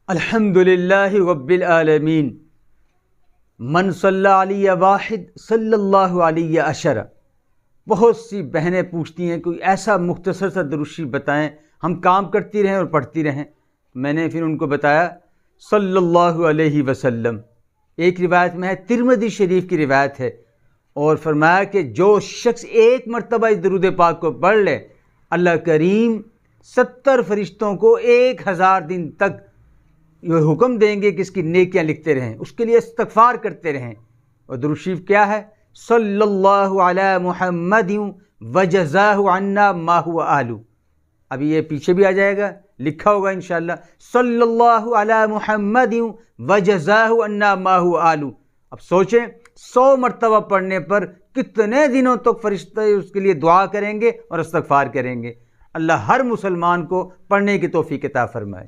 الحمدللہ رب العالمین من صلی علی واحد صلی اللہ علیہ عشرہ۔ بہت سی بہنیں پوچھتی ہیں کوئی ایسا مختصر سا درود شریف بتائیں، ہم کام کرتی رہیں اور پڑھتی رہیں۔ میں نے پھر ان کو بتایا صلی اللہ علیہ وسلم۔ ایک روایت میں ہے، ترمذی شریف کی روایت ہے، اور فرمایا کہ جو شخص ایک مرتبہ اس درود پاک کو پڑھ لے، اللہ کریم 70 فرشتوں کو 1000 دن تک یہ حکم دیں گے کہ اس کی نیکیاں لکھتے رہیں، اس کے لیے استغفار کرتے رہیں۔ اور درود شریف کیا ہے؟ صلی اللہ علی محمد وجزاہ عنا ما هو اہلہ۔ ابھی یہ پیچھے بھی آ جائے گا، لکھا ہوگا انشاءاللہ، صلی اللہ علی محمد وجزاہ عنا ما هو اہلہ۔ اب سوچیں 100 مرتبہ پڑھنے پر کتنے دنوں تک فرشتے اس کے لیے دعا کریں گے اور استغفار کریں گے۔ اللہ ہر مسلمان کو پڑھنے کی توفیق عطا فرمائے۔